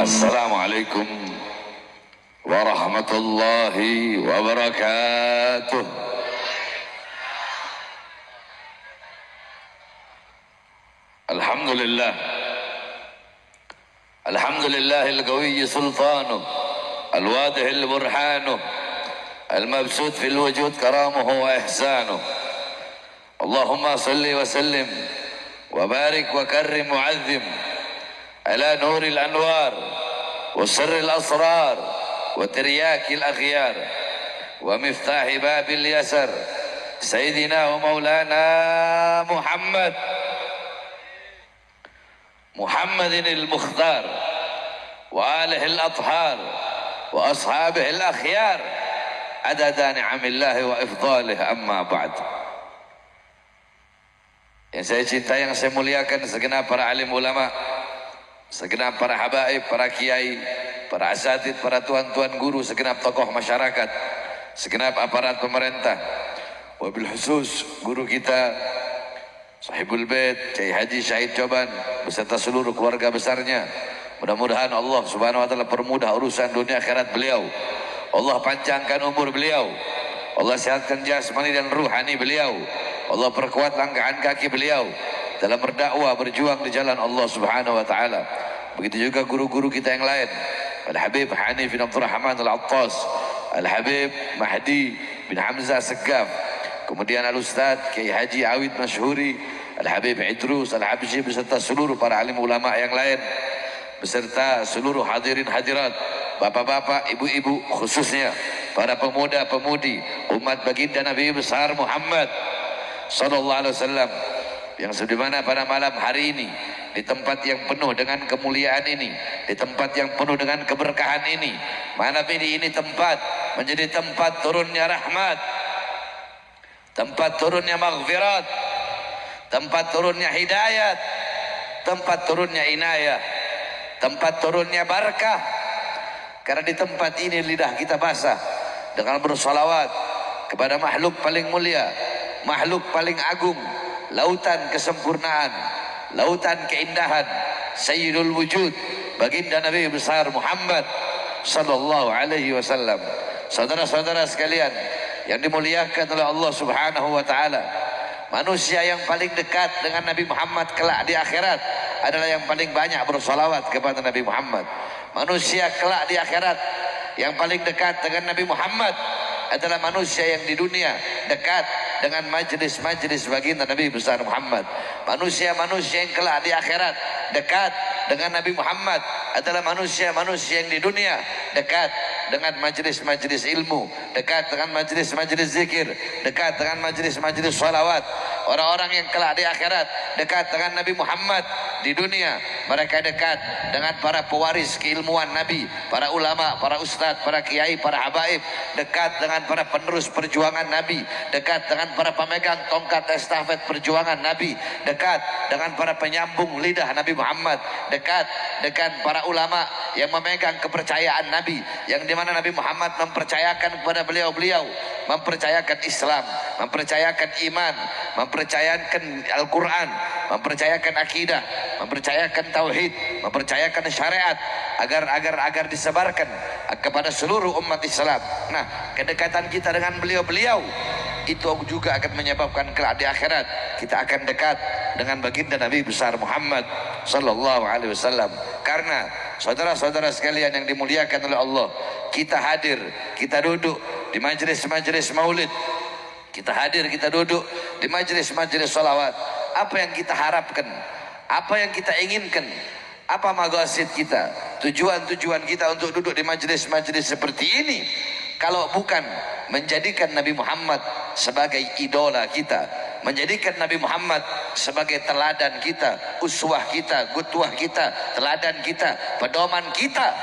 السلام عليكم ورحمة الله وبركاته. الحمد لله الحمد لله القوي سلطانه، الواضح البرهانه، المبسوط في الوجود كرامه وإحسانه. اللهم صل وسلم وبارك وكرم وعظم على نور الأنوار وسر الأسرار وترياك الأخيار ومفتاح باب اليسر سيدنا ومولانا محمد المختار وآله الأطهار وأصحابه الأخيار عدد نعم الله وإفضاله. أما بعد. Yang saya cintai, yang saya muliakan, segenap para alim ulama, segenap para habaib, para kiai, para asatid, para tuan-tuan guru, segenap tokoh masyarakat, segenap aparat pemerintah, wabil khusus guru kita Sahibul Bait Kiai Haji Syahid Coban beserta seluruh keluarga besarnya. Mudah-mudahan Allah Subhanahu wa taala permudah urusan dunia akhirat beliau. Allah panjangkan umur beliau. Allah sehatkan jasmani dan ruhani beliau. Allah perkuat langkah kaki beliau dalam berdakwah, berjuang di jalan Allah Subhanahu wa taala. Begitu juga guru-guru kita yang lain, Al-Habib Hanif bin Abdul Rahman Al-Attas, Al-Habib Mahdi bin Hamzah Segaf, kemudian Al-Ustadz Kiai Haji Awid Masyhuri, Al-Habib Idrus Al-Habsyi beserta seluruh para alim ulama yang lain, beserta seluruh hadirin hadirat, bapak-bapak, ibu-ibu, khususnya para pemuda-pemudi umat baginda Nabi besar Muhammad sallallahu alaihi wasallam, yang sebagaimana pada malam hari ini, di tempat yang penuh dengan kemuliaan ini, di tempat yang penuh dengan keberkahan ini, malam ini tempat menjadi tempat turunnya rahmat, tempat turunnya maghfirat, tempat turunnya hidayat, tempat turunnya inayah, tempat turunnya barakah. Karena di tempat ini lidah kita basah dengan bersolawat kepada makhluk paling mulia, makhluk paling agung, lautan kesempurnaan, lautan keindahan, Sayyidul Wujud, baginda Nabi besar Muhammad sallallahu alaihi wasallam. Saudara-saudara sekalian yang dimuliakan oleh Allah Subhanahu wa taala, manusia yang paling dekat dengan Nabi Muhammad kelak di akhirat adalah yang paling banyak bersolawat kepada Nabi Muhammad. Manusia kelak di akhirat yang paling dekat dengan Nabi Muhammad adalah manusia yang di dunia dekat dengan majlis-majlis baginda Nabi besar Muhammad. Manusia-manusia yang kelak di akhirat dekat dengan Nabi Muhammad adalah manusia-manusia yang di dunia dekat dengan majlis-majlis ilmu, dekat dengan majlis-majlis zikir, dekat dengan majlis-majlis salawat. Orang-orang yang kelak di akhirat dekat dengan Nabi Muhammad di dunia, mereka dekat dengan para pewaris keilmuan Nabi, para ulama, para ustadz, para kiai, para habaib, dekat dengan para penerus perjuangan Nabi, dekat dengan para pemegang tongkat estafet perjuangan Nabi, dekat dengan para penyambung lidah Nabi Muhammad, dekat dengan para ulama yang memegang kepercayaan Nabi, yang dimana Nabi Muhammad mempercayakan kepada beliau-beliau, mempercayakan Islam, mempercayakan iman, mempercayakan Al-Quran, mempercayakan akidah, mempercayakan tauhid, mempercayakan syariat agar disebarkan kepada seluruh umat Islam. Nah, kedekatan kita dengan beliau-beliau itu juga akan menyebabkan kelak di akhirat kita akan dekat dengan baginda Nabi besar Muhammad sallallahu alaihi wasallam. Karena saudara-saudara sekalian yang dimuliakan oleh Allah, kita hadir, kita duduk di majelis-majelis maulid, kita hadir, kita duduk di majelis-majelis salawat. Apa yang kita harapkan, apa yang kita inginkan, apa maqasid kita, tujuan-tujuan kita untuk duduk di majelis-majelis seperti ini, kalau bukan menjadikan Nabi Muhammad sebagai idola kita, menjadikan Nabi Muhammad sebagai teladan kita, uswah kita, qudwah kita, teladan kita, pedoman kita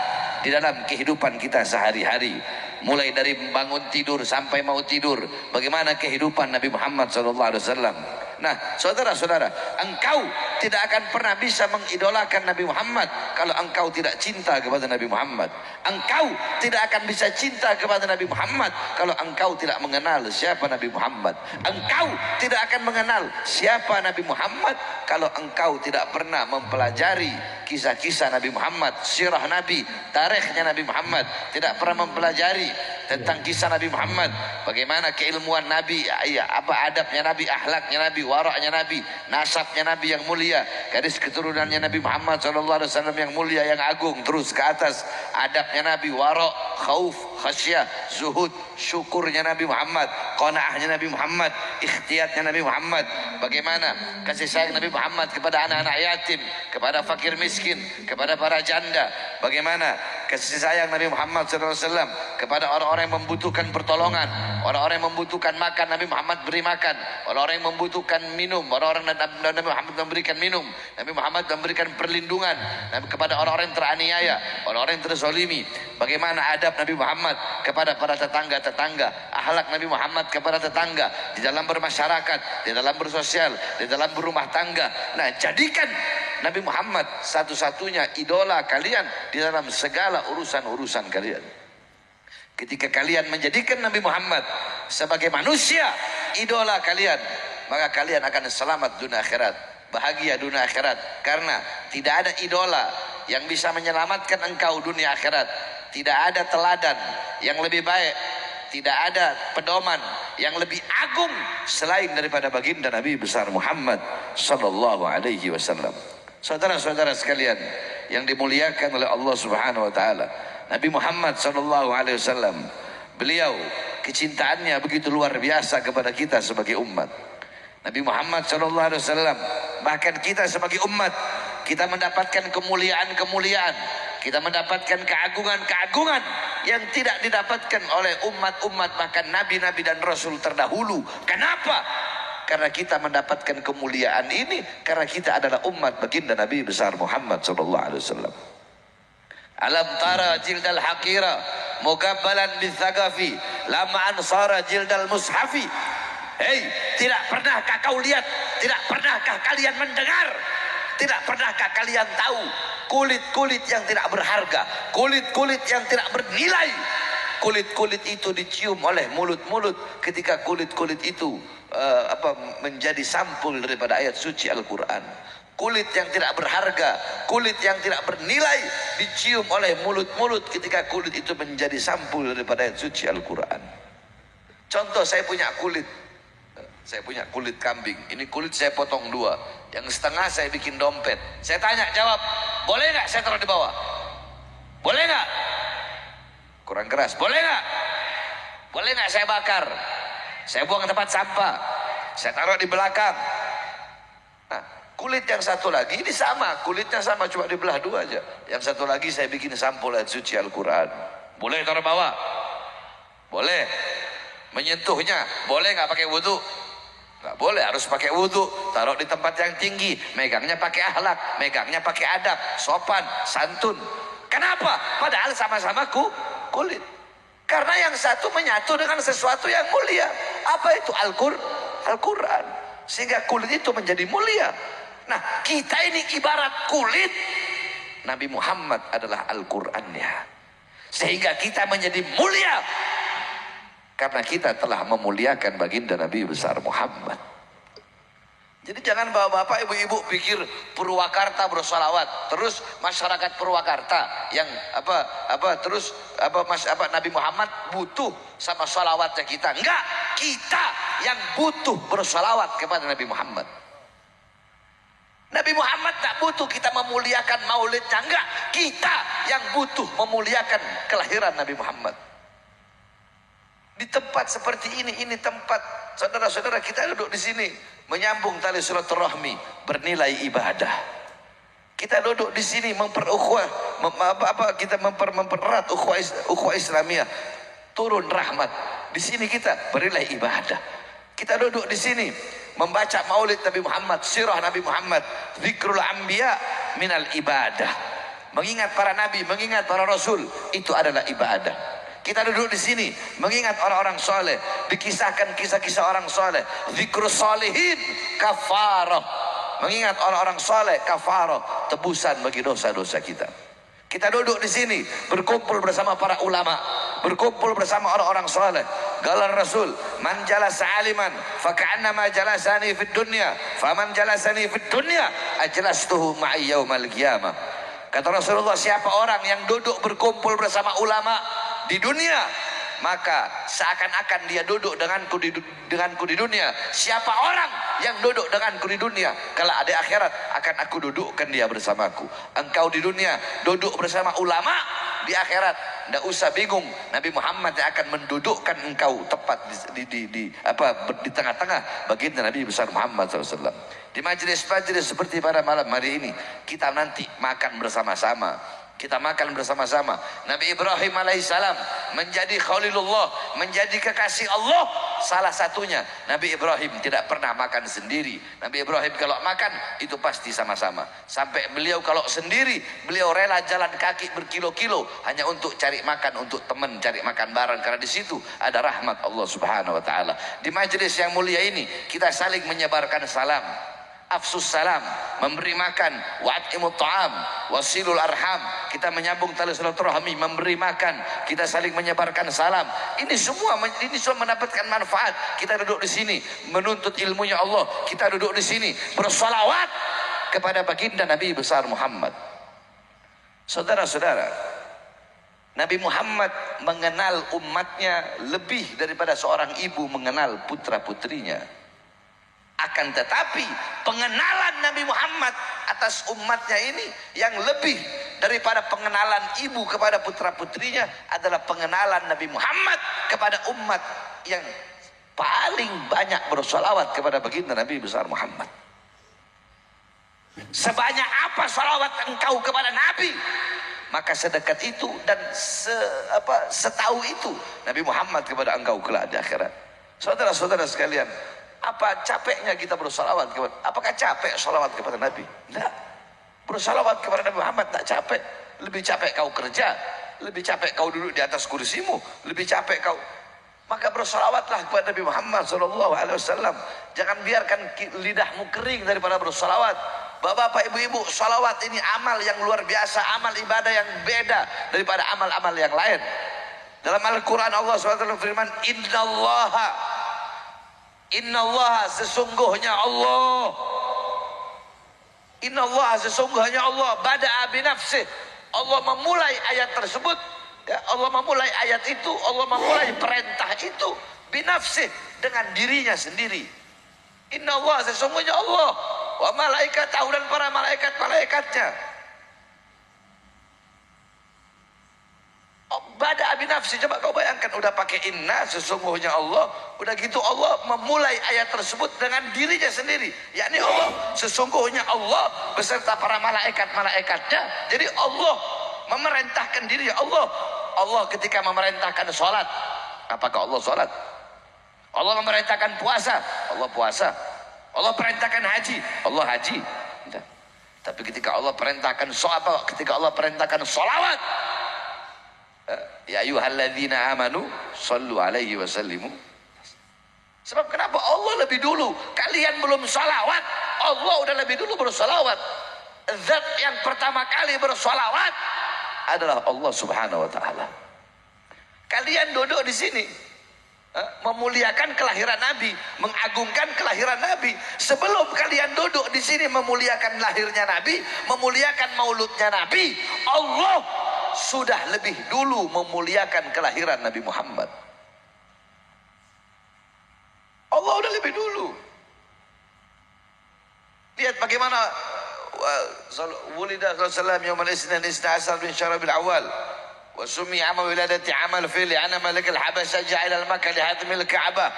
di dalam kehidupan kita sehari-hari, mulai dari bangun tidur sampai mau tidur, bagaimana kehidupan Nabi Muhammad SAW. Nah, saudara-saudara, engkau tidak akan pernah bisa mengidolakan Nabi Muhammad kalau engkau tidak cinta kepada Nabi Muhammad. Engkau tidak akan bisa cinta kepada Nabi Muhammad kalau engkau tidak mengenal siapa Nabi Muhammad. Engkau tidak akan mengenal siapa Nabi Muhammad kalau engkau tidak pernah mempelajari kisah-kisah Nabi Muhammad, sirah Nabi, tarikhnya Nabi Muhammad, tidak pernah mempelajari tentang kisah Nabi Muhammad, bagaimana keilmuan Nabi, apa adabnya Nabi, akhlaknya Nabi, waraknya Nabi, nasabnya Nabi yang mulia, garis keturunannya Nabi Muhammad SAW yang mulia, yang agung, terus ke atas adabnya Nabi, warak, khauf, khasyah, zuhud, syukurnya Nabi Muhammad, qanaahnya Nabi Muhammad, ikhtiyatnya Nabi Muhammad, bagaimana kasih sayang Nabi Muhammad kepada anak-anak yatim, kepada fakir miskin, kepada para janda, bagaimana kasih sayang Nabi Muhammad SAW kepada orang-orang yang membutuhkan pertolongan, orang-orang yang membutuhkan makan, Nabi Muhammad beri makan, orang-orang yang membutuhkan minum, orang-orang Nabi Muhammad memberikan minum, Nabi Muhammad memberikan perlindungan kepada orang-orang yang teraniaya, orang-orang yang terzalimi, bagaimana adab Nabi Muhammad kepada para tetangga-tetangga, akhlak Nabi Muhammad kepada tetangga, di dalam bermasyarakat, di dalam bersosial, di dalam berumah tangga. Nah, jadikan Nabi Muhammad satu-satunya idola kalian di dalam segala urusan-urusan kalian. Ketika kalian menjadikan Nabi Muhammad sebagai manusia idola kalian, maka kalian akan selamat dunia akhirat, bahagia dunia akhirat, karena tidak ada idola yang bisa menyelamatkan engkau dunia akhirat. Tidak ada teladan yang lebih baik, tidak ada pedoman yang lebih agung selain daripada baginda Nabi besar Muhammad sallallahu alaihi wasallam. Saudara-saudara sekalian yang dimuliakan oleh Allah Subhanahu wa taala, Nabi Muhammad sallallahu alaihi wasallam, beliau kecintaannya begitu luar biasa kepada kita sebagai umat. Nabi Muhammad sallallahu alaihi wasallam, bahkan kita sebagai umat, kita mendapatkan kemuliaan-kemuliaan, kita mendapatkan keagungan-keagungan yang tidak didapatkan oleh umat-umat bahkan nabi-nabi dan rasul terdahulu. Kenapa? Karena kita mendapatkan kemuliaan ini karena kita adalah umat baginda Nabi besar Muhammad sallallahu alaihi wasallam. Alam tara jildal haqira mugabbalan bisagafi lama ansara jildal mushafi. Hei, tidak pernahkah kau lihat, tidak pernahkah kalian mendengar, tidak pernahkah kalian tahu kulit-kulit yang tidak berharga, kulit-kulit yang tidak bernilai, kulit-kulit itu dicium oleh mulut-mulut ketika kulit-kulit itu menjadi sampul daripada ayat suci Al-Quran. Kulit yang tidak berharga, kulit yang tidak bernilai dicium oleh mulut-mulut ketika kulit itu menjadi sampul daripada ayat suci Al-Quran. Contoh, saya punya kulit kambing, ini kulit saya potong dua, yang setengah saya bikin dompet. Saya tanya, jawab, boleh nggak saya taruh di bawah? Boleh nggak? Kurang keras, boleh nggak? Boleh nggak saya bakar? Saya buang ke tempat sampah, saya taruh di belakang. Nah, kulit yang satu lagi ini sama, kulitnya sama, cuma dibelah dua aja. Yang satu lagi saya bikin sampul ayat suci Al-Quran. Boleh taruh bawah? Boleh. Menyentuhnya boleh nggak pakai wudhu? Nggak boleh, harus pakai wudhu. Taruh di tempat yang tinggi, megangnya pakai akhlak, megangnya pakai adab, sopan, santun. Kenapa? Padahal sama-sama kulit. Karena yang satu menyatu dengan sesuatu yang mulia. Apa itu? Al-Quran. Sehingga kulit itu menjadi mulia. Nah, kita ini ibarat kulit, Nabi Muhammad adalah Al-Qurannya. Sehingga kita menjadi mulia karena kita telah memuliakan baginda Nabi besar Muhammad. Jadi jangan bapak-bapak, ibu-ibu pikir Purwakarta bersolawat, terus masyarakat Purwakarta yang Nabi Muhammad butuh sama solawatnya kita. Enggak, kita yang butuh bersolawat kepada Nabi Muhammad. Nabi Muhammad tak butuh kita memuliakan maulidnya, enggak, kita yang butuh memuliakan kelahiran Nabi Muhammad. Di tempat seperti ini tempat saudara-saudara kita duduk di sini menyambung tali silaturahmi, bernilai ibadah. Kita duduk di sini kita mempererat ukhuwah Islamiyah, turun rahmat. Di sini kita bernilai ibadah. Kita duduk di sini membaca maulid Nabi Muhammad, sirah Nabi Muhammad, zikrul anbiya minal ibadah. Mengingat para nabi, mengingat para rasul, itu adalah ibadah. Kita duduk di sini mengingat orang-orang soleh, dikisahkan kisah-kisah orang soleh. Zikrus solihin kafarah. Mengingat orang-orang soleh kafarah, tebusan bagi dosa-dosa kita. Kita duduk di sini berkumpul bersama para ulama, berkumpul bersama orang-orang soleh. Qala Rasul, man jalasa aliman faka'annama jalasani fid dunya, faman jalasani fid dunya ajlastuhu ma'i yaumal qiyamah. Kata Rasulullah, siapa orang yang duduk berkumpul bersama ulama di dunia, maka seakan-akan dia duduk denganku di dunia. Siapa orang yang duduk denganku di dunia, kalau ada akhirat akan aku dudukkan dia bersamaku. Engkau di dunia duduk bersama ulama, di akhirat tidak usah bingung, Nabi Muhammad yang akan mendudukkan engkau tepat di tengah-tengah baginda Nabi besar Muhammad SAW. Di majelis-majelis seperti pada malam hari ini, kita nanti makan bersama-sama. Kita makan bersama-sama. Nabi Ibrahim alaihissalam menjadi Khalilullah, menjadi kekasih Allah. Salah satunya Nabi Ibrahim tidak pernah makan sendiri. Nabi Ibrahim kalau makan itu pasti sama-sama. Sampai beliau kalau sendiri, beliau rela jalan kaki berkilo-kilo hanya untuk cari makan untuk teman, cari makan bareng, karena di situ ada rahmat Allah Subhanahu wa taala. Di majelis yang mulia ini kita saling menyebarkan salam. Afsus salam, memberi makan, wa'at'imut ta'am, wasilul arham, kita menyambung tali silaturahmi, memberi makan, kita saling menyebarkan salam. Ini semua mendapatkan manfaat. Kita duduk di sini menuntut ilmunya Allah, kita duduk di sini bersolawat kepada baginda Nabi besar Muhammad. Saudara-saudara, Nabi Muhammad mengenal umatnya lebih daripada seorang ibu mengenal putra-putrinya. Akan tetapi pengenalan Nabi Muhammad atas umatnya ini yang lebih daripada pengenalan ibu kepada putra-putrinya adalah pengenalan Nabi Muhammad kepada umat yang paling banyak bersolawat kepada baginda Nabi besar Muhammad. Sebanyak apa solawat engkau kepada Nabi, maka sedekat itu dan setahu itu Nabi Muhammad kepada engkau kelak di akhirat. Saudara-saudara sekalian, apa capeknya kita bersolawat kepada? Apakah capek solawat kepada Nabi? Tidak. Bersolawat kepada Nabi Muhammad tak capek. Lebih capek kau kerja, lebih capek kau duduk di atas kursimu, lebih capek kau. Maka bersolawatlah kepada Nabi Muhammad SAW. Jangan biarkan lidahmu kering daripada bersolawat. Bapak-bapak, ibu-ibu, solawat ini amal yang luar biasa, amal ibadah yang beda daripada amal-amal yang lain. Dalam Al-Quran Allah SWT firman, Innallaha sesungguhnya Allah, Innallaha sesungguhnya Allah bada'a binafsih, Allah memulai ayat tersebut, ya, Allah memulai ayat itu, Allah memulai perintah itu binafsih, dengan dirinya sendiri. Innallaha sesungguhnya Allah, wa malaikatahu dan para malaikat-malaikatnya. Bada binafsi, coba kau bayangkan, udah pakai inna sesungguhnya Allah, udah gitu Allah memulai ayat tersebut dengan dirinya sendiri, yakni Allah sesungguhnya Allah beserta para malaikat-malaikatnya. Jadi Allah memerintahkan diri Allah. Allah ketika memerintahkan sholat, apakah Allah sholat? Allah memerintahkan puasa, Allah puasa. Allah perintahkan haji, Allah haji. Tapi ketika Allah perintahkan sholat, ketika Allah perintahkan sholawat, ya ayyuhalladzina amanu sallu alaihi wasallimu. Sebab kenapa? Allah lebih dulu. Kalian belum salawat, Allah udah lebih dulu bersalawat. Zat yang pertama kali bersalawat adalah Allah Subhanahu wa taala. Kalian duduk di sini memuliakan kelahiran Nabi, mengagungkan kelahiran Nabi. Sebelum kalian duduk di sini memuliakan lahirnya Nabi, memuliakan mauludnya Nabi, Allah sudah lebih dulu memuliakan kelahiran Nabi Muhammad. Allah udah lebih dulu. Lihat bagaimana wulida Rasulullah yaumal isnin asar min syarabil awal wa sumi ama wiladati amal fili ana malik al-habasha ja'ila al-makkah li hadmil ka'bah.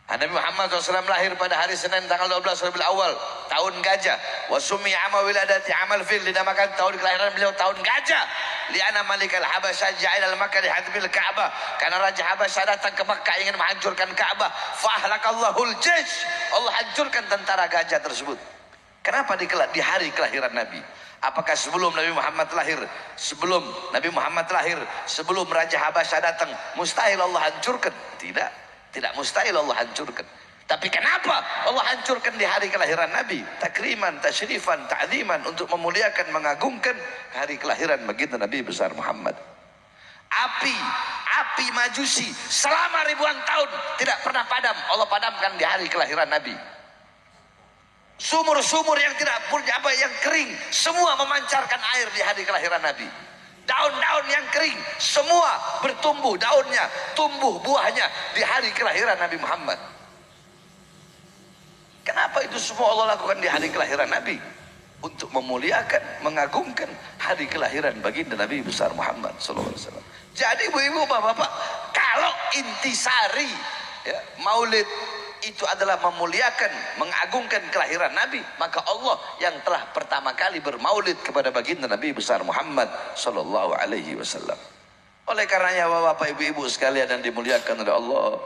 Nabi Muhammad SAW lahir pada hari Senin tanggal 12 Rabiul Awal tahun gajah. Wa summi'a ama wiladati amal fil, dinamakan tahun kelahiran beliau tahun gajah. Li'ana malikal Habasyah ja'ilal Makkah li hadmil Ka'bah, karena raja Habasyah datang ke Makkah ingin menghancurkan Ka'bah. Fahlakallahul jaysh, Allah hancurkan tentara gajah tersebut. Kenapa di hari kelahiran Nabi? Apakah sebelum Nabi Muhammad lahir, sebelum Nabi Muhammad lahir, sebelum Raja Habasyah datang, mustahil Allah hancurkan? Tidak, tidak mustahil Allah hancurkan. Tapi kenapa Allah hancurkan di hari kelahiran Nabi? Takriman, tasyrifan, ta'ziman, untuk memuliakan, mengagungkan hari kelahiran baginda Nabi besar Muhammad. Api Majusi selama ribuan tahun tidak pernah padam, Allah padamkan di hari kelahiran Nabi. Sumur-sumur yang tidak punya yang kering, semua memancarkan air di hari kelahiran Nabi. Daun-daun yang kering, semua bertumbuh daunnya, tumbuh buahnya di hari kelahiran Nabi Muhammad. Kenapa itu semua Allah lakukan di hari kelahiran Nabi? Untuk memuliakan, mengagungkan hari kelahiran baginda Nabi besar Muhammad SAW. Jadi ibu-ibu, bapak-bapak, kalau intisari ya, maulid itu adalah memuliakan, mengagungkan kelahiran Nabi, maka Allah yang telah pertama kali bermaulid kepada baginda Nabi besar Muhammad sallallahu alaihi wasallam. Oleh karenanya bapak-bapak, ibu-ibu sekalian yang dimuliakan oleh Allah,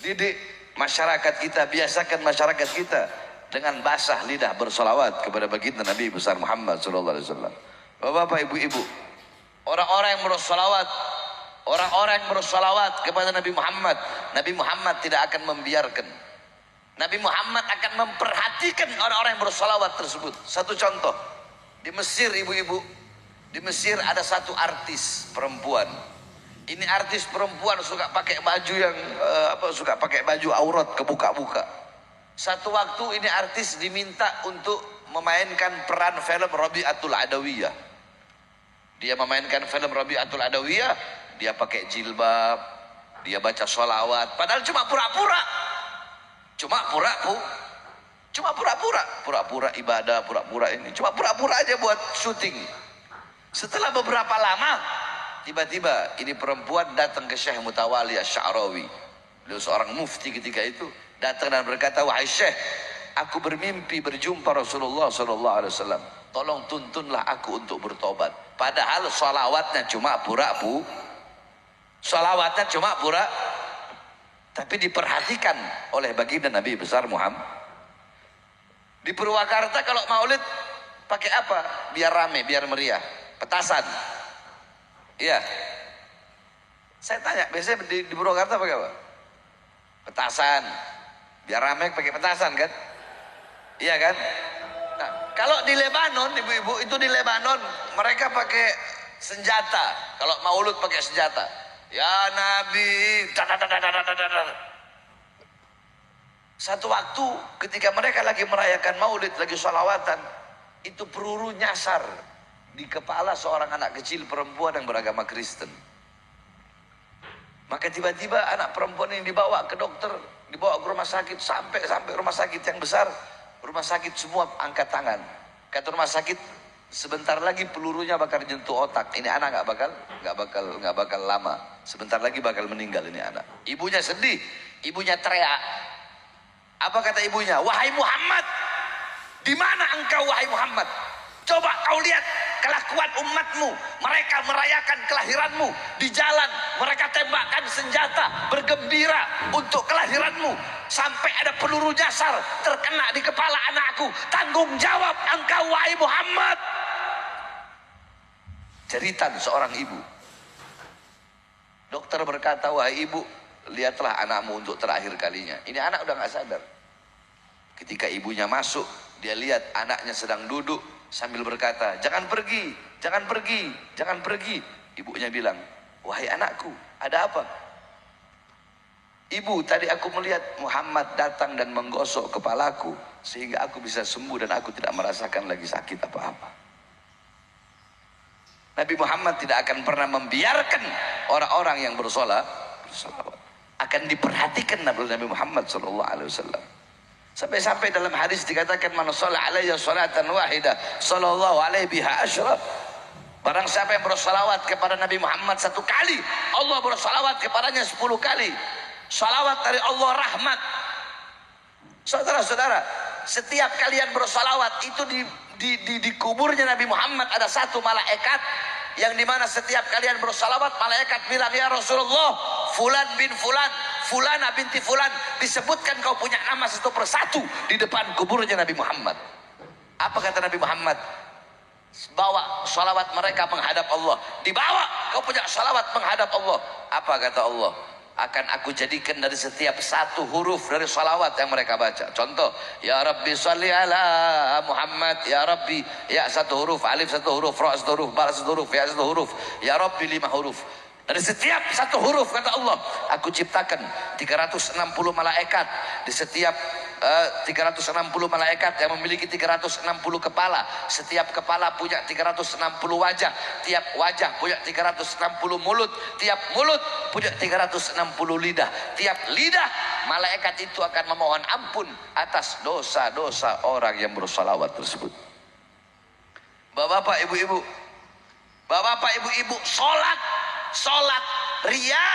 didik masyarakat kita, biasakan masyarakat kita dengan basah lidah bersolawat kepada baginda Nabi besar Muhammad sallallahu alaihi wasallam. Bapak-bapak, ibu-ibu, orang-orang yang bersolawat, orang-orang yang bersolawat kepada Nabi Muhammad, Nabi Muhammad tidak akan membiarkan. Nabi Muhammad akan memperhatikan orang-orang yang bersolawat tersebut. Satu contoh, di Mesir ibu-ibu, di Mesir ada satu artis perempuan. Ini artis perempuan suka pakai baju yang suka pakai baju aurat kebuka-buka. Satu waktu ini artis diminta untuk memainkan peran film Rabi'atul Adawiyah. Dia memainkan film Rabi'atul Adawiyah, dia pakai jilbab, dia baca sholawat, padahal cuma pura-pura, pura-pura ibadah, pura-pura ini, cuma pura-pura aja buat syuting. Setelah beberapa lama, tiba-tiba ini perempuan datang ke Syekh Mutawali Asy-Sya'rawi, beliau seorang mufti ketika itu, datang dan berkata, wahai Syekh, aku bermimpi berjumpa Rasulullah SAW. Tolong tuntunlah aku untuk bertobat. Padahal sholawatnya cuma pura-pura. Sholawatnya cuma pura. Tapi diperhatikan oleh baginda Nabi besar Muhammad. Di Purwakarta kalau maulid pakai apa? Biar rame, biar meriah. Petasan. Iya. Saya tanya, biasanya di Purwakarta pakai apa? Petasan. Biar rame pakai petasan kan? Iya kan? Nah, kalau di Lebanon, ibu-ibu, itu di Lebanon mereka pakai senjata. Kalau maulud pakai senjata. Ya Nabi. Satu waktu ketika mereka lagi merayakan maulid, lagi sholawatan, itu peluru nyasar di kepala seorang anak kecil perempuan yang beragama Kristen. Maka tiba-tiba anak perempuan ini dibawa ke dokter, dibawa ke rumah sakit, sampai rumah sakit yang besar. Rumah sakit semua angkat tangan. Kata rumah sakit, sebentar lagi pelurunya bakal nyentuh otak. Ini anak nggak bakal lama. Sebentar lagi bakal meninggal ini anak. Ibunya sedih, ibunya teriak. Apa kata ibunya? Wahai Muhammad, di mana engkau wahai Muhammad? Coba kau lihat kelakuan umatmu. Mereka merayakan kelahiranmu di jalan. Mereka tembakkan senjata, bergembira untuk kelahiranmu. Sampai ada peluru nyasar terkena di kepala anakku. Tanggung jawab engkau wahai Muhammad. Jeritan seorang ibu. Dokter berkata, wahai ibu, lihatlah anakmu untuk terakhir kalinya. Ini anak udah gak sadar. Ketika ibunya masuk, dia lihat anaknya sedang duduk sambil berkata, jangan pergi, jangan pergi, jangan pergi. Ibunya bilang, wahai anakku, ada apa? Ibu, tadi aku melihat Muhammad datang dan menggosok kepalaku sehingga aku bisa sembuh dan aku tidak merasakan lagi sakit apa-apa. Nabi Muhammad tidak akan pernah membiarkan orang-orang yang bersolawat. Akan diperhatikan Nabi Muhammad SAW. Sampai-sampai dalam hadis dikatakan, man shalla alayya salatan wahidah sallallahu alaihi biha asyra. Barang siapa yang bersolawat kepada Nabi Muhammad satu kali, Allah bersolawat kepadanya 10 kali. Salawat dari Allah rahmat. Saudara-saudara, setiap kalian bersolawat itu di kuburnya Nabi Muhammad ada satu malaikat yang dimana setiap kalian bersolawat, malaikat bilang, ya Rasulullah, fulan bin fulan, fulana binti fulan, disebutkan kau punya nama satu persatu di depan kuburnya Nabi Muhammad. Apa kata Nabi Muhammad? bawa salawat mereka menghadap Allah. Dibawa, kau punya salawat menghadap Allah. Apa kata Allah? Akan aku jadikan dari setiap satu huruf dari salawat yang mereka baca. Contoh, ya Rabbi sholli ala Muhammad. Ya Rabbi, ya satu huruf, alif satu huruf, ra satu huruf, ba satu huruf, ya satu huruf. Ya Rabbi 5 huruf. Dari setiap satu huruf kata Allah, aku ciptakan 360 malaikat. Di setiap 360 malaikat yang memiliki 360 kepala. Setiap kepala punya 360 wajah. Tiap wajah punya 360 mulut. Tiap mulut punya 360 lidah. Tiap lidah malaikat itu akan memohon ampun atas dosa-dosa orang yang bersalawat tersebut. Bapak-bapak, ibu-ibu, bapak-bapak, ibu-ibu, sholat ria,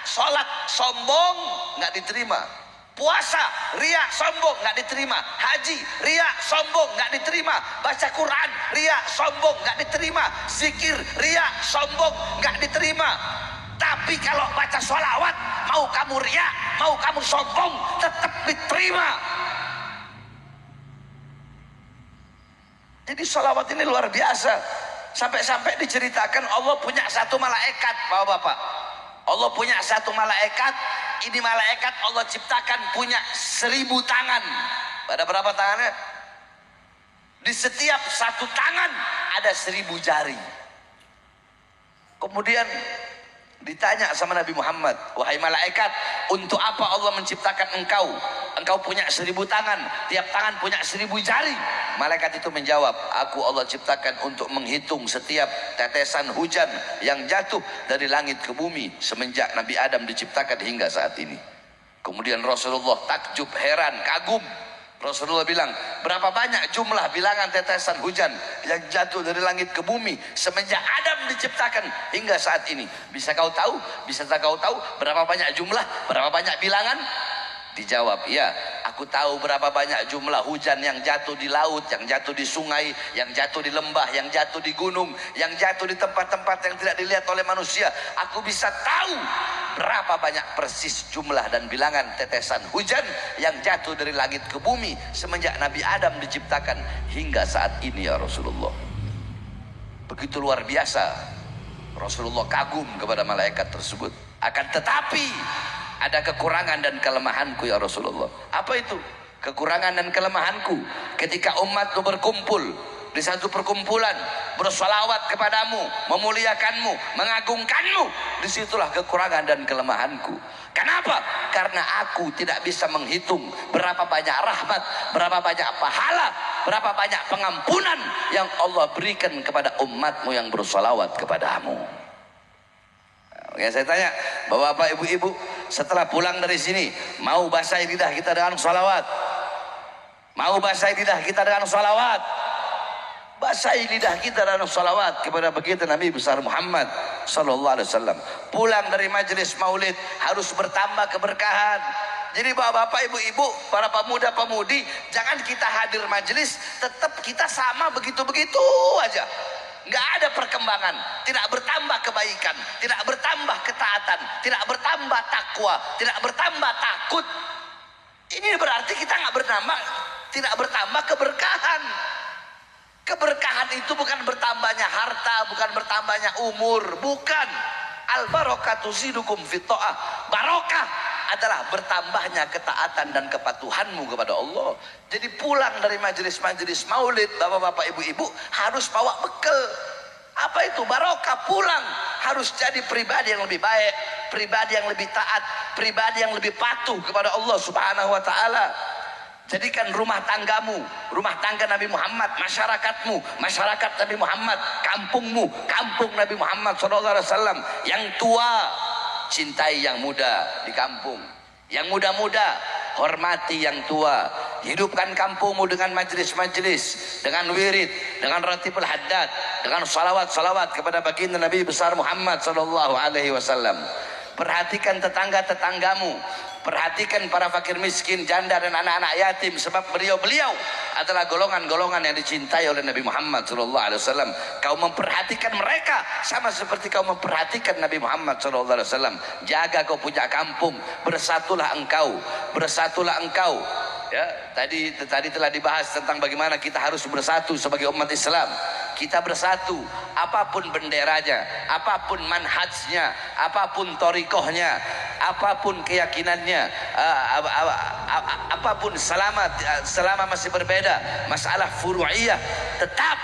sholat sombong nggak diterima. Puasa ria, sombong nggak diterima. Haji ria, sombong nggak diterima. Baca Quran ria, sombong nggak diterima. Zikir ria, sombong nggak diterima. Tapi kalau baca sholawat, mau kamu ria, mau kamu sombong, tetap diterima. Jadi sholawat ini luar biasa. Sampai-sampai diceritakan Allah punya satu malaikat, bapak-bapak. Allah punya satu malaikat. Ini malaikat Allah ciptakan punya 1000 tangan. Ada berapa tangannya? Di setiap satu tangan ada 1000 jari. Kemudian ditanya sama Nabi Muhammad, wahai malaikat, untuk apa Allah menciptakan engkau? Engkau punya 1000 tangan, tiap tangan punya 1000 jari. Malaikat itu menjawab, aku Allah ciptakan untuk menghitung setiap tetesan hujan yang jatuh dari langit ke bumi semenjak Nabi Adam diciptakan hingga saat ini. Kemudian Rasulullah takjub, heran, kagum. Rasulullah bilang, berapa banyak jumlah bilangan tetesan hujan yang jatuh dari langit ke bumi semenjak Adam diciptakan hingga saat ini? Bisa kau tahu? Bisa tak kau tahu berapa banyak jumlah? Berapa banyak bilangan? Dijawab, ya, aku tahu berapa banyak jumlah hujan yang jatuh di laut, yang jatuh di sungai, yang jatuh di lembah, yang jatuh di gunung, yang jatuh di tempat-tempat yang tidak dilihat oleh manusia. Aku bisa tahu berapa banyak persis jumlah dan bilangan tetesan hujan yang jatuh dari langit ke bumi semenjak Nabi Adam diciptakan hingga saat ini, ya Rasulullah. Begitu luar biasa. Rasulullah kagum kepada malaikat tersebut. Akan tetapi ada kekurangan dan kelemahanku, ya Rasulullah. Apa itu kekurangan dan kelemahanku? Ketika umatmu berkumpul di satu perkumpulan, bersalawat kepadamu, memuliakanmu, mengagungkanmu, disitulah kekurangan dan kelemahanku. Kenapa? Karena aku tidak bisa menghitung berapa banyak rahmat, berapa banyak pahala, berapa banyak pengampunan yang Allah berikan kepada umatmu yang bersalawat kepadamu. Ya, saya tanya, bapak-bapak, ibu-ibu, setelah pulang dari sini, mau basahi lidah kita dengan salawat? Mau basahi lidah kita dengan salawat? Basahi lidah kita dengan salawat kepada baginda Nabi besar Muhammad sallallahu alaihi wasallam. Pulang dari majelis maulid harus bertambah keberkahan. Jadi bapak-bapak, ibu-ibu, para pemuda-pemudi, jangan kita hadir majelis tetap kita sama begitu-begitu aja. Nggak ada perkembangan, tidak bertambah kebaikan, tidak bertambah ketaatan, tidak bertambah takwa, tidak bertambah takut. Ini berarti kita nggak bernambah, tidak bertambah keberkahan. Keberkahan itu bukan bertambahnya harta, bukan bertambahnya umur, bukan. Al barokatu zidukum fit ta'ah. Barokah adalah bertambahnya ketaatan dan kepatuhanmu kepada Allah. Jadi pulang dari majelis-majelis maulid, bapak-bapak, ibu-ibu, harus bawa bekal. Apa itu barokah? Pulang harus jadi pribadi yang lebih baik, pribadi yang lebih taat, pribadi yang lebih patuh kepada Allah Subhanahu wa taala. Jadikan rumah tanggamu, rumah tangga Nabi Muhammad, masyarakatmu, masyarakat Nabi Muhammad, kampungmu, kampung Nabi Muhammad SAW. Yang tua, cintai yang muda di kampung. Yang muda-muda, hormati yang tua. Hidupkan kampungmu dengan majelis-majelis, dengan wirid, dengan ratibul haddad, dengan salawat-salawat kepada baginda Nabi besar Muhammad SAW. Perhatikan tetangga-tetanggamu, perhatikan para fakir miskin, janda dan anak-anak yatim, sebab beliau-beliau adalah golongan-golongan yang dicintai oleh Nabi Muhammad SAW. Kau memperhatikan mereka sama seperti kau memperhatikan Nabi Muhammad SAW. Jaga kau punya kampung, bersatulah engkau, bersatulah engkau. Ya, tadi telah dibahas tentang bagaimana kita harus bersatu sebagai umat Islam. Kita bersatu, apapun benderanya, apapun manhajnya, apapun torikohnya, apapun keyakinannya, apapun selama masih berbeda masalah furu'iyah, tetap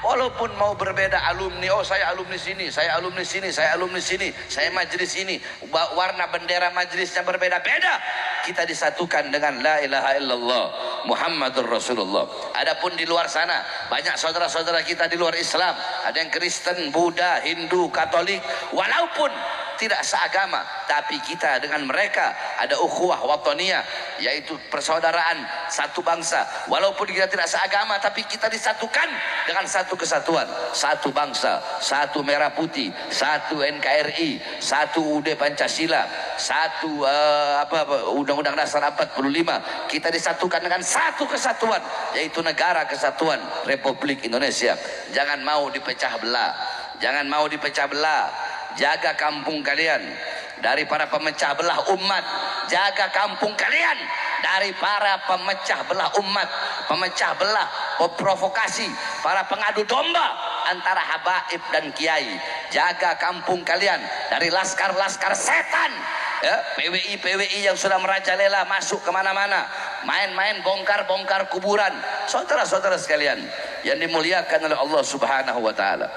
walaupun mau berbeda alumni, oh saya alumni sini, saya alumni sini, saya alumni sini, saya majelis ini, warna bendera majelisnya berbeda-beda, kita disatukan dengan la ilaha illallah Muhammadur Rasulullah. Adapun di luar sana banyak saudara-saudara kita di luar Islam, ada yang Kristen, Buddha, Hindu, Katolik, walaupun tidak seagama, tapi kita dengan mereka ada ukhuwah wataniyah, yaitu persaudaraan satu bangsa. Walaupun kita tidak seagama, tapi kita disatukan dengan satu kesatuan, satu bangsa, satu merah putih, satu NKRI, satu UUD Pancasila, satu Undang-Undang Dasar 45. Kita disatukan dengan satu kesatuan, yaitu Negara Kesatuan Republik Indonesia. Jangan mau dipecah belah, jangan mau dipecah belah. Jaga kampung kalian dari para pemecah belah umat. Jaga kampung kalian dari para pemecah belah umat, pemecah belah, provokasi, para pengadu domba antara habaib dan kiai. Jaga kampung kalian dari laskar-laskar setan, ya, PWI yang sudah merajalela masuk kemana-mana, main-main bongkar-bongkar kuburan. Saudara-saudara sekalian yang dimuliakan oleh Allah Subhanahu wa Ta'ala,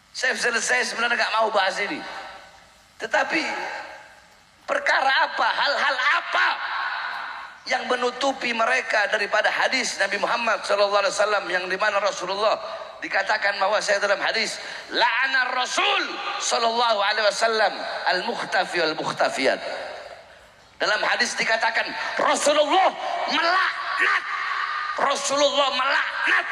saya sebenarnya nggak mau bahas ini, tetapi perkara apa, hal-hal apa yang menutupi mereka daripada hadis Nabi Muhammad SAW, yang dimana Rasulullah dikatakan bahwa saya dalam hadis, la'ana Rasul SAW al-mukhtafi wal-mukhtafiyat. Dalam hadis dikatakan Rasulullah melaknat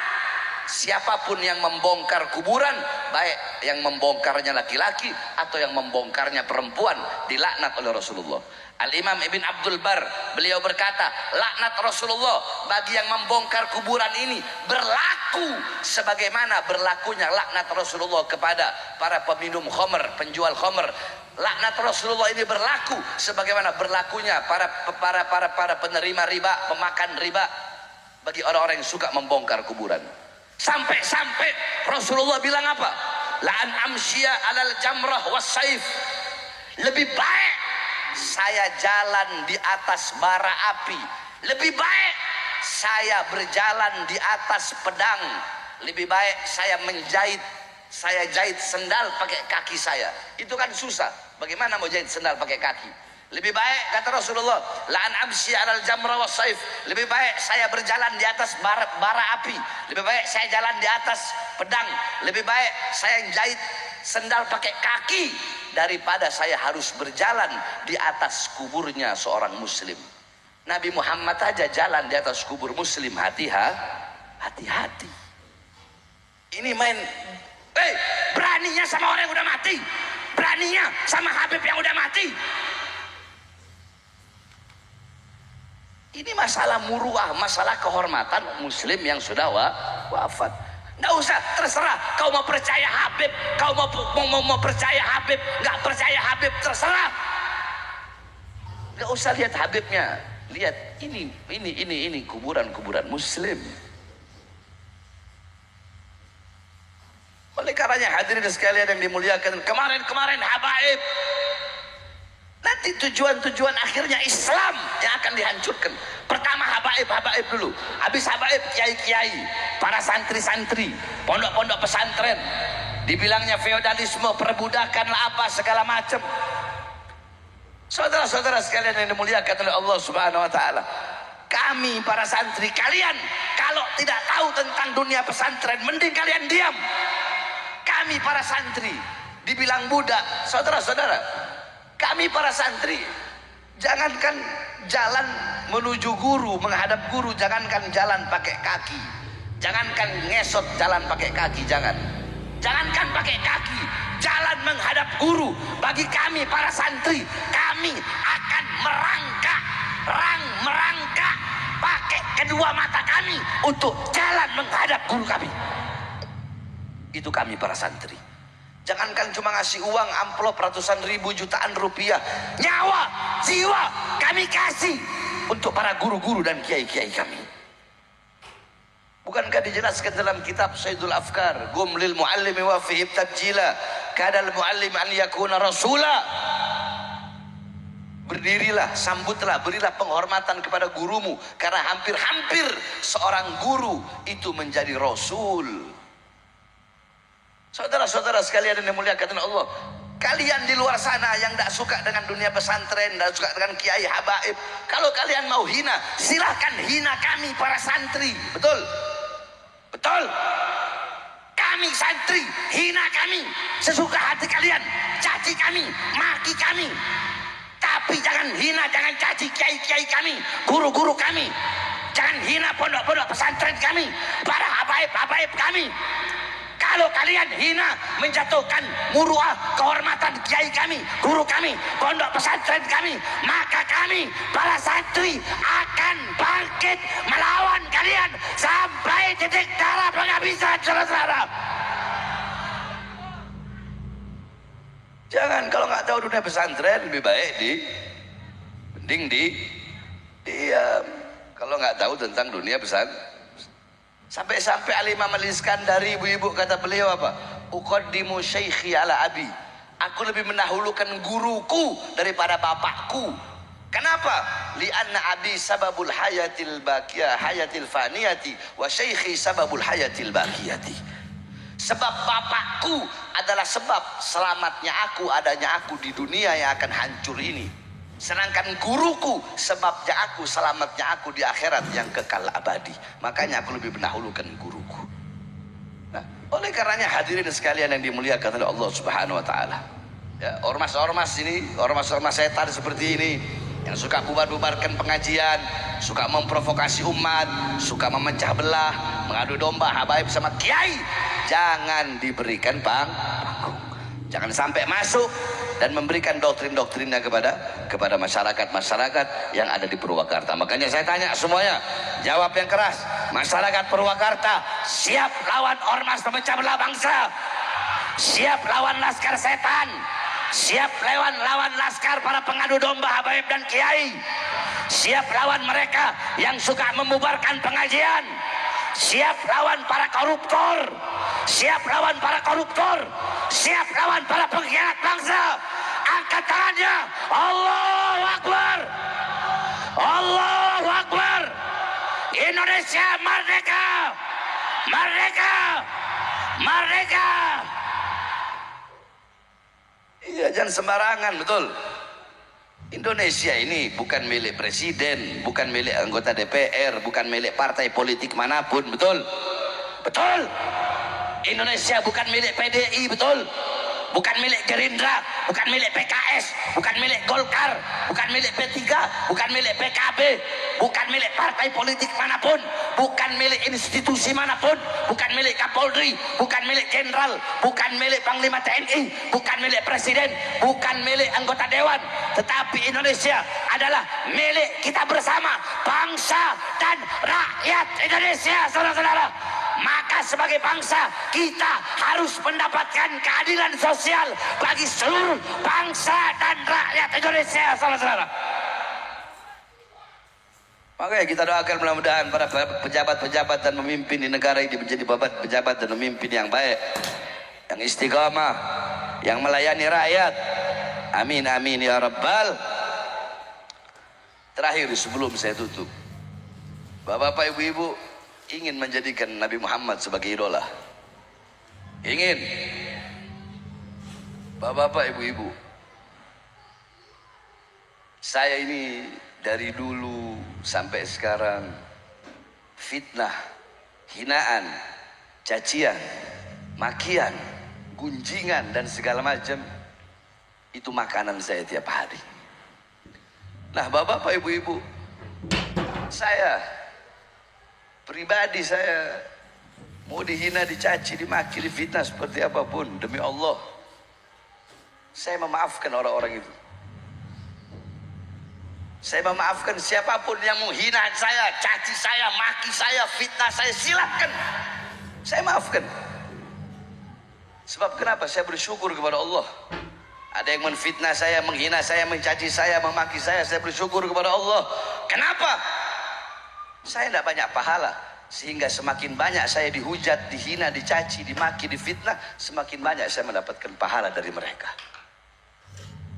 siapapun yang membongkar kuburan, baik yang membongkarnya laki-laki atau yang membongkarnya perempuan, dilaknat oleh Rasulullah. Al-Imam Ibn Abdul Bar, beliau berkata, laknat Rasulullah bagi yang membongkar kuburan ini berlaku sebagaimana berlakunya laknat Rasulullah kepada para peminum khamr, penjual khamr. Laknat Rasulullah ini berlaku sebagaimana berlakunya para penerima riba, pemakan riba, bagi orang-orang yang suka membongkar kuburan. Sampai Rasulullah bilang apa? La'an amsyiya alal jamrah was saif. Lebih baik saya jalan di atas bara api, lebih baik saya berjalan di atas pedang, lebih baik saya jahit sendal pakai kaki saya. Itu kan susah, bagaimana mau jahit sendal pakai kaki? Lebih baik, kata Rasulullah, la'an amsyi alal jamra was saif, lebih baik saya berjalan di atas bara api, lebih baik saya jalan di atas pedang, lebih baik saya jahit sendal pakai kaki daripada saya harus berjalan di atas kuburnya seorang muslim. Nabi Muhammad aja jalan di atas kubur muslim, hati-hati. Ini main beraninya sama orang yang udah mati, beraninya sama Habib yang udah mati. Ini masalah muruah, masalah kehormatan muslim yang sudah wafat. Nggak usah, terserah kau mau percaya Habib, kau mau percaya Habib, nggak percaya Habib, terserah. Nggak usah lihat Habibnya, lihat ini kuburan muslim. Oleh karenanya hadirin sekalian yang dimuliakan, kemarin habaib, nanti tujuan akhirnya Islam yang akan dihancurkan. Pertama habaib dulu, habis habaib kiai-kiai, para santri-santri, pondok-pondok pesantren, dibilangnya feodalisme, perbudakan lah apa segala macam. Saudara-saudara sekalian yang dimuliakan oleh Allah Subhanahu wa Ta'ala, kami para santri, kalian kalau tidak tahu tentang dunia pesantren, mending kalian diam. Kami para santri dibilang budak, saudara-saudara, kami para santri, jangankan jalan menuju guru, menghadap guru, jangankan jalan pakai kaki, jangankan ngesot jalan pakai kaki, jangankan pakai kaki, jalan menghadap guru. Bagi kami para santri, kami akan merangkak pakai kedua mata kami untuk jalan menghadap guru kami. Itu kami para santri. Jangankan cuma ngasih uang amplop ratusan ribu jutaan rupiah, nyawa, jiwa kami kasih untuk para guru-guru dan kiai-kiai kami. Bukankah dijelaskan dalam kitab Sayyidul Afkar, gum lil muallimi wa fihi tabjila kadal muallim an yakuna rasula. Berdirilah, sambutlah, berilah penghormatan kepada gurumu, karena hampir-hampir seorang guru itu menjadi rasul. Saudara-saudara sekalian yang dimuliakan Allah, kalian di luar sana yang tidak suka dengan dunia pesantren, tidak suka dengan kiai habaib, kalau kalian mau hina, silahkan hina kami para santri. Betul? Betul? Kami santri, hina kami sesuka hati kalian, caci kami, maki kami, tapi jangan hina, jangan caci kiai-kiai kami, guru-guru kami. Jangan hina pondok-pondok pesantren kami, para habaib-habaib kami. Kalau kalian hina, menjatuhkan muruah kehormatan kiai kami, guru kami, pondok pesantren kami, maka kami para santri akan bangkit melawan kalian sampai titik darah penghabisan, saudara-saudara. Jangan, kalau nggak tahu dunia pesantren, lebih baik mending diam. Kalau nggak tahu tentang dunia pesantren, sampai-sampai Al-Imam Al-Iskandari, ibu-ibu, kata beliau apa? Uqaddimu syaikhi ala abi. Aku lebih mendahulukan guruku daripada bapakku. Kenapa? Lianna abi sababul hayatil baqiyah, hayatil faniyati, wa syaikhi sababul hayatil baqiyati. Sebab bapakku adalah sebab selamatnya aku, adanya aku di dunia yang akan hancur ini. Sedangkan guruku sebabnya aku, selamatnya aku di akhirat yang kekal abadi. Makanya aku lebih mendahulukan guruku. Nah, oleh karenanya hadirin sekalian yang dimuliakan oleh Allah Subhanahu wa taala. Ya, ormas-ormas ini, ormas-ormas setan seperti ini yang suka bubar-bubarkan pengajian, suka memprovokasi umat, suka memecah belah, mengadu domba habaib sama kiai, jangan diberikan panggung. Jangan sampai masuk dan memberikan doktrin-doktrinnya kepada masyarakat yang ada di Purwakarta. Makanya saya tanya semuanya, jawab yang keras. Masyarakat Purwakarta siap lawan ormas pemecah belah bangsa, siap lawan laskar setan, siap lawan laskar para pengadu domba habaib dan kiai, siap lawan mereka yang suka membubarkan pengajian, siap lawan para koruptor, siap lawan para koruptor, siap lawan para pengkhianat bangsa. Angkat tangannya, Allahu Akbar, Allahu Akbar. Indonesia merdeka, merdeka, merdeka. Iya, jangan sembarangan, betul. Indonesia ini bukan milik presiden, bukan milik anggota DPR, bukan milik partai politik manapun, betul? Betul. Indonesia bukan milik PDI, betul? Bukan milik Gerindra, bukan milik PKS, bukan milik Golkar, bukan milik P3, bukan milik PKB, bukan milik partai politik manapun, bukan milik institusi manapun, bukan milik Kapolri, bukan milik Jenderal, bukan milik Panglima TNI, bukan milik Presiden, bukan milik anggota Dewan, tetapi Indonesia adalah milik kita bersama, bangsa dan rakyat Indonesia, saudara-saudara. Maka sebagai bangsa kita harus mendapatkan keadilan sosial bagi seluruh bangsa dan rakyat Indonesia, saudara-saudara. Makanya kita doakan mudah-mudahan para pejabat-pejabat dan pemimpin di negara ini menjadi pejabat dan pemimpin yang baik, yang istiqamah, yang melayani rakyat. Amin amin ya rabbal. Terakhir sebelum saya tutup, bapak-bapak, ibu-ibu, ingin menjadikan Nabi Muhammad sebagai idola? Ingin? Bapak-bapak, ibu-ibu, saya ini dari dulu sampai sekarang fitnah, hinaan, cacian, makian, gunjingan dan segala macam itu makanan saya tiap hari. Nah, bapak-bapak, ibu-ibu, saya pribadi, saya mau dihina, dicaci, dimaki, difitnah seperti apapun, demi Allah saya memaafkan orang-orang itu. Saya memaafkan siapapun yang menghina saya, caci saya, maki saya, fitnah saya, silakan, saya maafkan. Sebab kenapa? Saya bersyukur kepada Allah. Ada yang menfitnah saya, menghina saya, mencaci saya, memaki saya bersyukur kepada Allah. Kenapa? Saya tidak banyak pahala, sehingga semakin banyak saya dihujat, dihina, dicaci, dimaki, difitnah, semakin banyak saya mendapatkan pahala dari mereka.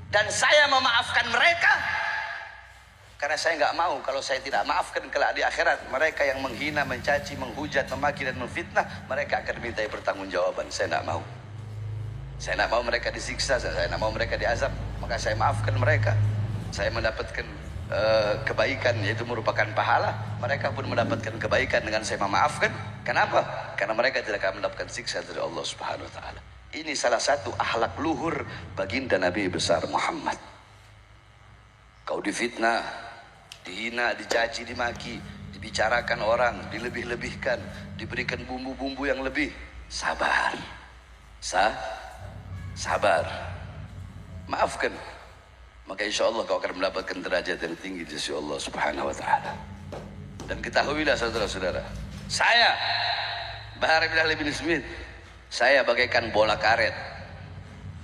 Dan saya memaafkan mereka karena saya nggak mau kalau saya tidak maafkan kelak di akhirat, mereka yang menghina, mencaci, menghujat, memaki dan memfitnah, mereka akan dimintai pertanggungjawaban. Saya nggak mau. Saya nggak mau mereka disiksa, saya nggak mau mereka diazab, maka saya maafkan mereka. Saya mendapatkan kebaikan, yaitu merupakan pahala. Mereka pun mendapatkan kebaikan dengan saya memaafkan. Kenapa? Karena mereka tidak akan mendapatkan siksa dari Allah Subhanahu Wa Taala. Ini salah satu akhlak luhur baginda Nabi besar Muhammad. Kau difitnah, dihina, dicaci, dimaki, dibicarakan orang, dilebih-lebihkan, diberikan bumbu-bumbu yang lebih, sabar. Sabar, maafkan, maka insya Allah kau akan mendapatkan derajat yang tinggi di sisi Allah Subhanahu Wa Taala. Dan ketahuilah saudara-saudara, saya Bahar bin Ali bin Smith, saya bagaikan bola karet.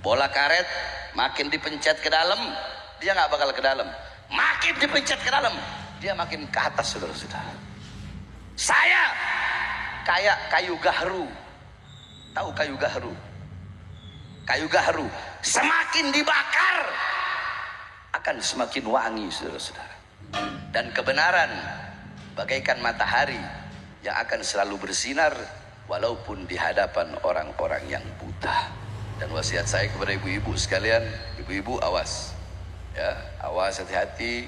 Bola karet makin dipencet ke dalam, dia nggak bakal ke dalam. Makin dipencet ke dalam, dia makin ke atas, saudara-saudara. Saya kayak kayu gahru. Tahu kayu gahru? Kayu gahru semakin dibakar akan semakin wangi, saudara-saudara. Dan kebenaran bagaikan matahari yang akan selalu bersinar walaupun di hadapan orang-orang yang buta. Dan wasiat saya kepada ibu-ibu sekalian, ibu-ibu awas, ya, awas, hati-hati.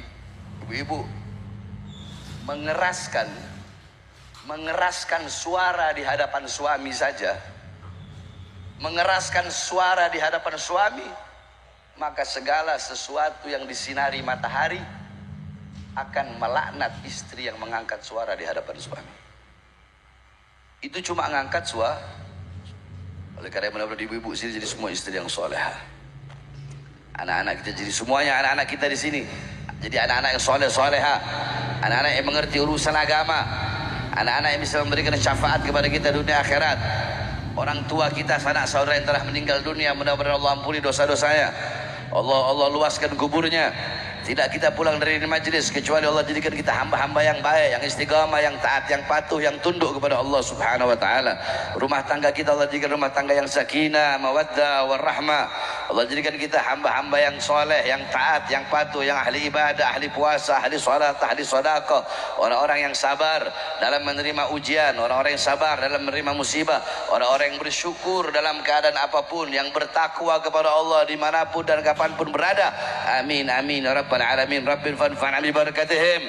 Ibu-ibu mengeraskan suara di hadapan suami saja, mengeraskan suara di hadapan suami, maka segala sesuatu yang disinari matahari akan melaknat istri yang mengangkat suara di hadapan suami. Itu cuma mengangkat suara. Oleh karena benar-benar ibu-ibu sini jadi semua istri yang soleha. Anak-anak kita jadi semuanya anak-anak kita di sini jadi anak-anak yang soleha, anak-anak yang mengerti urusan agama, anak-anak yang bisa memberikan syafaat kepada kita dunia akhirat. Orang tua kita, sanak saudara yang telah meninggal dunia, mudah-mudahan Allah ampuni dosa-dosanya. Allah luaskan kuburnya. Tidak kita pulang dari majlis kecuali Allah jadikan kita hamba-hamba yang baik, yang istiqamah, yang taat, yang patuh, yang tunduk kepada Allah Subhanahu Wa Taala. Rumah tangga kita Allah jadikan rumah tangga yang sakinah, mawaddah, warahmah. Allah jadikan kita hamba-hamba yang soleh, yang taat, yang patuh, yang ahli ibadah, ahli puasa, ahli salat, ahli sedekah. Orang-orang yang sabar dalam menerima ujian, orang-orang yang sabar dalam menerima musibah, orang-orang yang bersyukur dalam keadaan apapun, yang bertakwa kepada Allah dimanapun dan kapanpun berada. Amin amin ya rabbal alamin. Rabbil fanfa'na bi barakatihim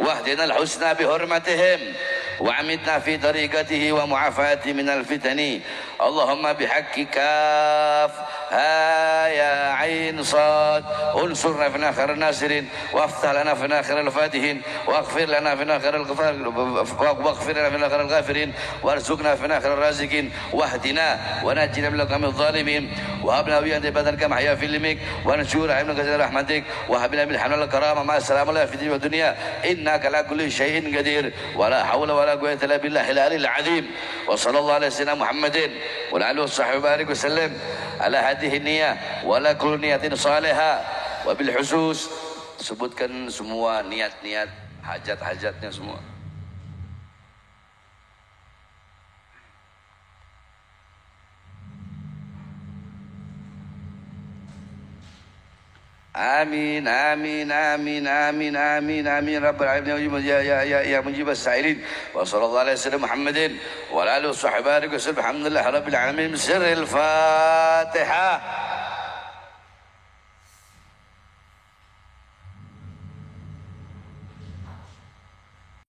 wahdina al-husna bi hurmatihim وعمدنا في طريقته ومعافاته من الفتن اللهم بحق كاف ها يا عين صاد انصرنا في خير الناصرين وافتح لنا في خير الفاتحين واغفر لنا في خير واغفر لنا في خير الغافرين وارزقنا في خير الرازقين واهدنا ونجنا من القوم الظالمين وهب لنا بيد بدن كما حيا في لمك ونشور عين كثير رحمتك وهب لنا من الحمل الكرامه مع السلام الله في الدنيا والدنيا انك على كل شيء قدير ولا حول ولا قوة إلا بالله العلي العظيم وصلى الله على سيدنا محمد وعلى آله وصحبه وبارك وسلم على هذه النية ولا كل نية صالحة وبالحسوس. Sebutkan semua niat-niat hajat-hajatnya semua. آمين آمين آمين آمين آمين آمين رب العالمين يا مجيب السائلين وصلى الله على سيدنا محمد وعلى آله وصحبه وسلم الحمد لله رب العالمين. سر الفاتحة.